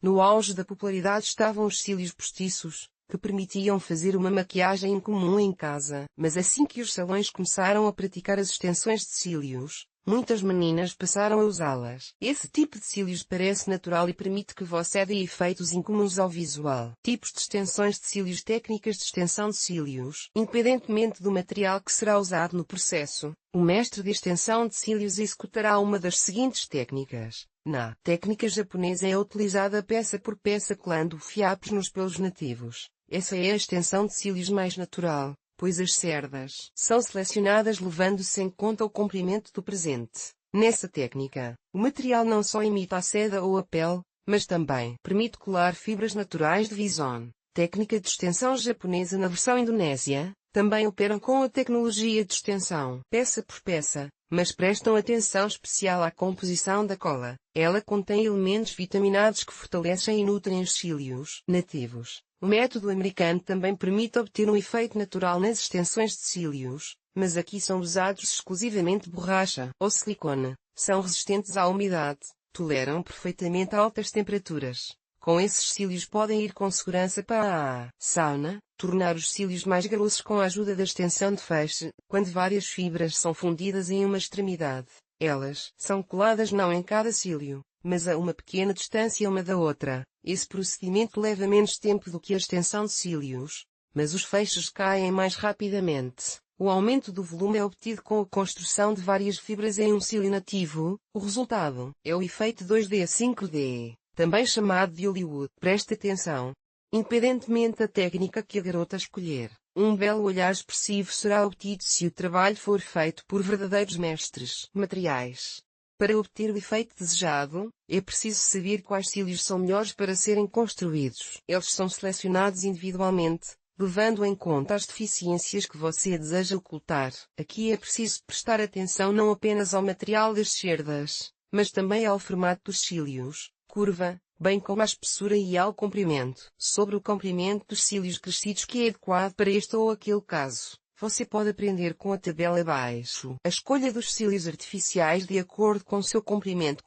No auge da popularidade estavam os cílios postiços, que permitiam fazer uma maquiagem incomum em casa. Mas assim que os salões começaram a praticar as extensões de cílios, muitas meninas passaram a usá-las. Esse tipo de cílios parece natural e permite que você dê efeitos incomuns ao visual. Tipos de extensões de cílios. Técnicas de extensão de cílios. Independentemente do material que será usado no processo, o mestre de extensão de cílios executará uma das seguintes técnicas. Na técnica japonesa é utilizada peça por peça colando fiapos nos pelos nativos. Essa é a extensão de cílios mais natural, pois as cerdas são selecionadas levando-se em conta o comprimento do presente. Nessa técnica, o material não só imita a seda ou a pele, mas também permite colar fibras naturais de visón. Técnica de extensão japonesa. Na versão indonésia, também operam com a tecnologia de extensão peça por peça, mas prestam atenção especial à composição da cola. Ela contém elementos vitaminados que fortalecem e nutrem os cílios nativos. O método americano também permite obter um efeito natural nas extensões de cílios, mas aqui são usados exclusivamente borracha ou silicone. São resistentes à umidade, toleram perfeitamente altas temperaturas. Com esses cílios podem ir com segurança para a sauna, tornar os cílios mais grossos com a ajuda da extensão de feixe, quando várias fibras são fundidas em uma extremidade. Elas são coladas não em cada cílio, mas a uma pequena distância uma da outra. Esse procedimento leva menos tempo do que a extensão de cílios, mas os feixes caem mais rapidamente. O aumento do volume é obtido com a construção de várias fibras em um cílio nativo. O resultado é o efeito 2D/5D, também chamado de Hollywood. Preste atenção. Independentemente da técnica que a garota escolher, um belo olhar expressivo será obtido se o trabalho for feito por verdadeiros mestres materiais. Para obter o efeito desejado, é preciso saber quais cílios são melhores para serem construídos. Eles são selecionados individualmente, levando em conta as deficiências que você deseja ocultar. Aqui é preciso prestar atenção não apenas ao material das cerdas, mas também ao formato dos cílios, curva, bem como à espessura e ao comprimento. Sobre o comprimento dos cílios crescidos que é adequado para este ou aquele caso, você pode aprender com a tabela abaixo. A escolha dos cílios artificiais de acordo com seu comprimento.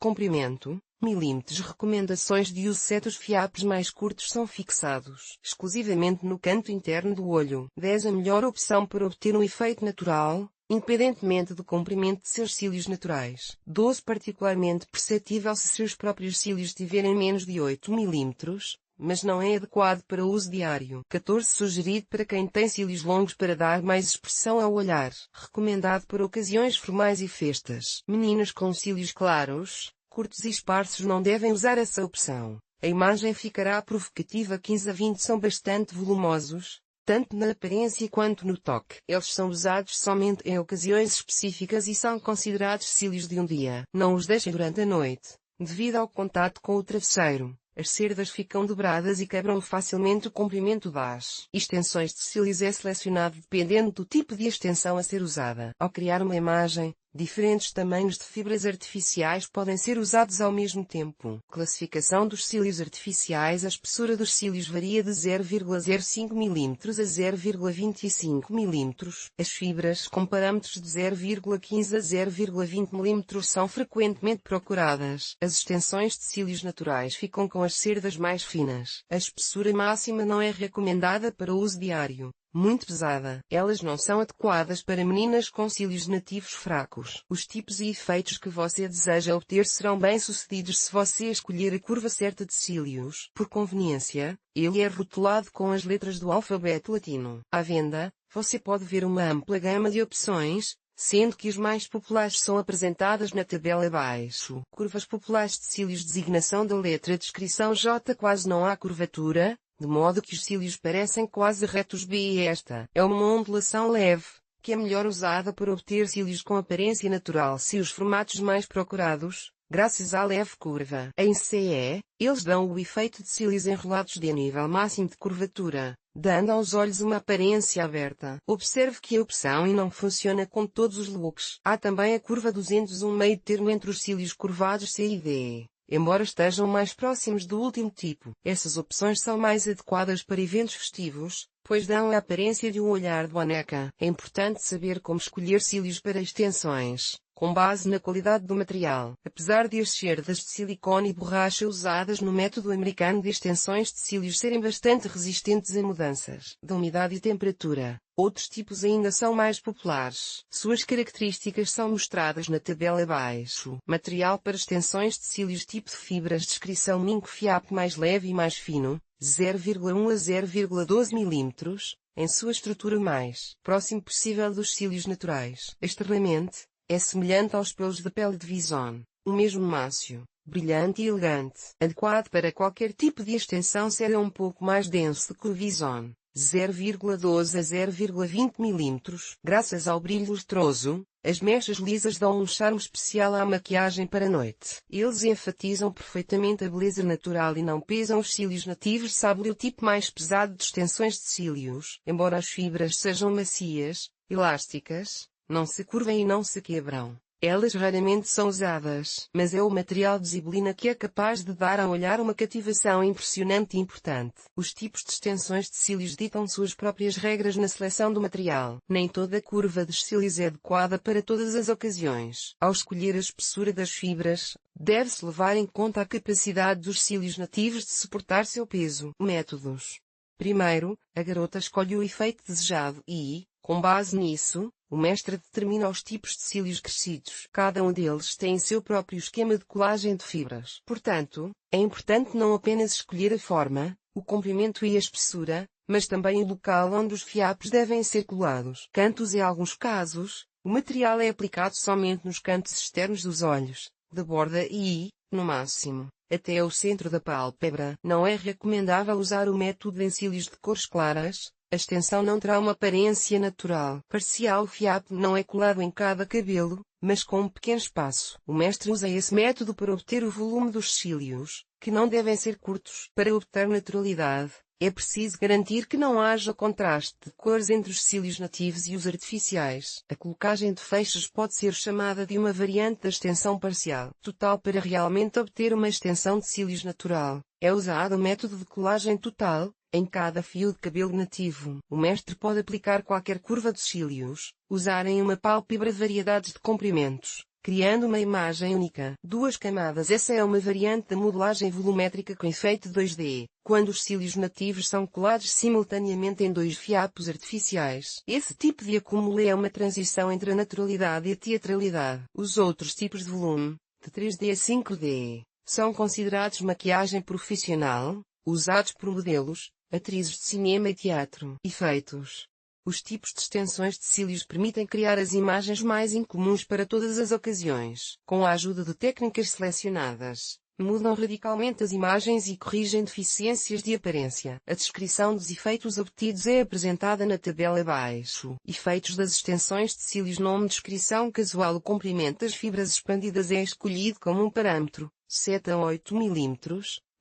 Milímetros. Recomendações de uso. 7. Os fiapos mais curtos são fixados exclusivamente no canto interno do olho. 10. A melhor opção para obter um efeito natural, independentemente do comprimento de seus cílios naturais. 12. Particularmente perceptível se seus próprios cílios tiverem menos de 8 milímetros, mas não é adequado para uso diário. 14. Sugerido para quem tem cílios longos para dar mais expressão ao olhar. Recomendado para ocasiões formais e festas. Meninas com cílios claros, curtos e esparsos não devem usar essa opção. A imagem ficará provocativa. 15 a 20. São bastante volumosos, tanto na aparência quanto no toque. Eles são usados somente em ocasiões específicas e são considerados cílios de um dia. Não os deixem durante a noite, devido ao contato com o travesseiro. As cerdas ficam dobradas e quebram facilmente. O comprimento das extensões de cílios é selecionado dependendo do tipo de extensão a ser usada. Ao criar uma imagem, diferentes tamanhos de fibras artificiais podem ser usados ao mesmo tempo. Classificação dos cílios artificiais. A espessura dos cílios varia de 0,05 mm a 0,25 mm. As fibras com parâmetros de 0,15 a 0,20 mm são frequentemente procuradas. As extensões de cílios naturais ficam com as cerdas mais finas. A espessura máxima não é recomendada para uso diário. Muito pesada. Elas não são adequadas para meninas com cílios nativos fracos. Os tipos e efeitos que você deseja obter serão bem-sucedidos se você escolher a curva certa de cílios. Por conveniência, ele é rotulado com as letras do alfabeto latino. À venda, você pode ver uma ampla gama de opções, sendo que as mais populares são apresentadas na tabela abaixo. Curvas populares de cílios. Designação da letra. Descrição J. Quase não há curvatura, de modo que os cílios parecem quase retos. B. Esta é uma ondulação leve, que é melhor usada para obter cílios com aparência natural. Se os formatos mais procurados, graças à leve curva. Em CE, eles dão o efeito de cílios enrolados de nível máximo de curvatura, dando aos olhos uma aparência aberta. Observe que a opção E não funciona com todos os looks. Há também a curva 200, um meio termo entre os cílios curvados C e D. Embora estejam mais próximos do último tipo, essas opções são mais adequadas para eventos festivos, pois dão a aparência de um olhar de boneca. É importante saber como escolher cílios para extensões. com base na qualidade do material. Apesar de as cerdas de silicone e borracha usadas no método americano de extensões de cílios serem bastante resistentes a mudanças de umidade e temperatura, outros tipos ainda são mais populares. Suas características são mostradas na tabela abaixo. Material para extensões de cílios tipo de fibras. Descrição: Minco FIAP mais leve e mais fino, 0,1 a 0,12 mm, em sua estrutura mais próximo possível dos cílios naturais. Externamente, é semelhante aos pelos da pele de visón. O mesmo macio, brilhante e elegante, adequado para qualquer tipo de extensão, será um pouco mais denso que o visón, 0,12 a 0,20 mm. Graças ao brilho lustroso, as mechas lisas dão um charme especial à maquiagem para a noite. Eles enfatizam perfeitamente a beleza natural e não pesam os cílios nativos. Sabe o tipo mais pesado de extensões de cílios. Embora as fibras sejam macias, elásticas, não se curvem e não se quebram. Elas raramente são usadas, mas é o material de Zibolina que é capaz de dar ao olhar uma cativação impressionante e importante. Os tipos de extensões de cílios ditam suas próprias regras na seleção do material. Nem toda a curva dos cílios é adequada para todas as ocasiões. Ao escolher a espessura das fibras, deve-se levar em conta a capacidade dos cílios nativos de suportar seu peso. Métodos. Primeiro, a garota escolhe o efeito desejado e, com base nisso, o mestre determina os tipos de cílios crescidos. Cada um deles tem seu próprio esquema de colagem de fibras. Portanto, é importante não apenas escolher a forma, o comprimento e a espessura, mas também o local onde os fiapos devem ser colados. Cantos. Em alguns casos, o material é aplicado somente nos cantos externos dos olhos, da borda e, no máximo, até o centro da pálpebra. Não é recomendável usar o método em cílios de cores claras. A extensão não terá uma aparência natural. Parcial. O fiapo não é colado em cada cabelo, mas com um pequeno espaço. O mestre usa esse método para obter o volume dos cílios, que não devem ser curtos. Para obter naturalidade, é preciso garantir que não haja contraste de cores entre os cílios nativos e os artificiais. A colocagem de feixes pode ser chamada de uma variante da extensão parcial. Total. Para realmente obter uma extensão de cílios natural, é usado o método de colagem total. Em cada fio de cabelo nativo, o mestre pode aplicar qualquer curva de cílios, usar em uma pálpebra variedades de comprimentos, criando uma imagem única. Duas camadas. Essa é uma variante da modelagem volumétrica com efeito 2D, quando os cílios nativos são colados simultaneamente em dois fiapos artificiais. Esse tipo de acúmulo é uma transição entre a naturalidade e a teatralidade. Os outros tipos de volume, de 3D a 5D, são considerados maquiagem profissional, usados por modelos, atrizes de cinema e teatro. Efeitos. Os tipos de extensões de cílios permitem criar as imagens mais incomuns para todas as ocasiões. Com a ajuda de técnicas selecionadas, mudam radicalmente as imagens e corrigem deficiências de aparência. A descrição dos efeitos obtidos é apresentada na tabela abaixo. Efeitos das extensões de cílios. Nome. Descrição casual. O comprimento das fibras expandidas é escolhido como um parâmetro, 7 a 8 mm.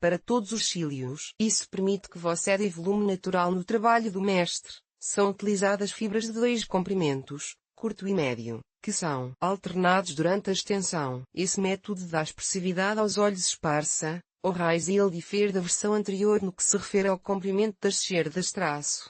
Para todos os cílios. Isso permite que você dê volume natural no trabalho do mestre. São utilizadas fibras de dois comprimentos, curto e médio, que são alternados durante a extensão. Esse método dá expressividade aos olhos esparsa, ou raiz, e ele difere da versão anterior no que se refere ao comprimento das cerdas.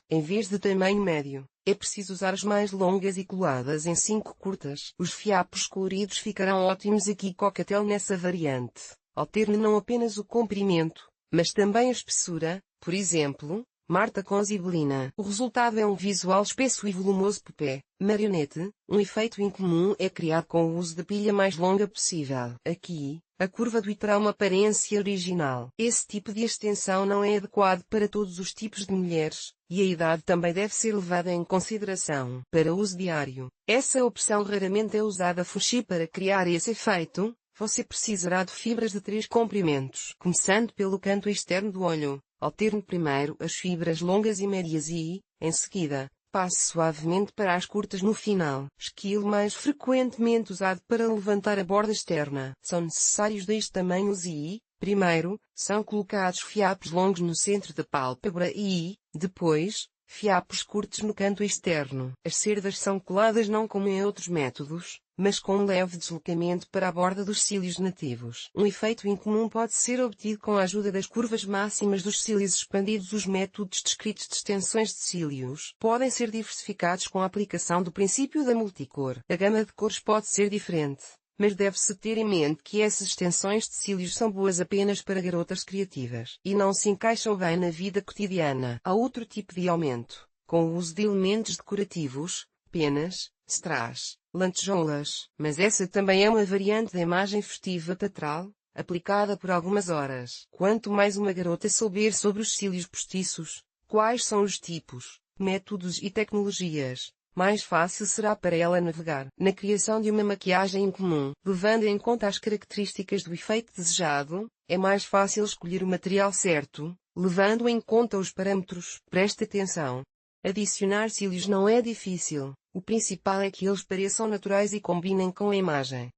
Em vez de tamanho médio, é preciso usar as mais longas e coladas em 5 curtas. Os fiapos coloridos ficarão ótimos aqui. Cocktail. Nessa variante, alterne não apenas o comprimento, mas também a espessura, por exemplo, Marta com Zibolina. O resultado é um visual espesso e volumoso. Pupé, marionete. Um efeito incomum é criado com o uso da pilha mais longa possível. Aqui, a curva do i terá uma aparência original. Esse tipo de extensão não é adequado para todos os tipos de mulheres, e a idade também deve ser levada em consideração. Para uso diário, essa opção raramente é usada. Fuxi. Para criar esse efeito, você precisará de fibras de 3 comprimentos. Começando pelo canto externo do olho, alterne primeiro as fibras longas e médias e, em seguida, passe suavemente para as curtas no final. Esquilo. Mais frequentemente usado para levantar a borda externa. São necessários 2 tamanhos e, primeiro, são colocados fiapos longos no centro da pálpebra e, depois, Fiapos curtos no canto externo. As cerdas são coladas não como em outros métodos, mas com um leve deslocamento para a borda dos cílios nativos. Um efeito incomum pode ser obtido com a ajuda das curvas máximas dos cílios expandidos. Os métodos descritos de extensões de cílios podem ser diversificados com a aplicação do princípio da multicor. A gama de cores pode ser diferente, mas deve-se ter em mente que essas extensões de cílios são boas apenas para garotas criativas e não se encaixam bem na vida cotidiana. Há outro tipo de aumento, com o uso de elementos decorativos, penas, strass, lantejoulas, mas essa também é uma variante da imagem festiva teatral, aplicada por algumas horas. Quanto mais uma garota souber sobre os cílios postiços, quais são os tipos, métodos e tecnologias, mais fácil será para ela navegar na criação de uma maquiagem incomum. Levando em conta as características do efeito desejado, é mais fácil escolher o material certo, levando em conta os parâmetros. Preste atenção. Adicionar cílios não é difícil, o principal é que eles pareçam naturais e combinem com a imagem.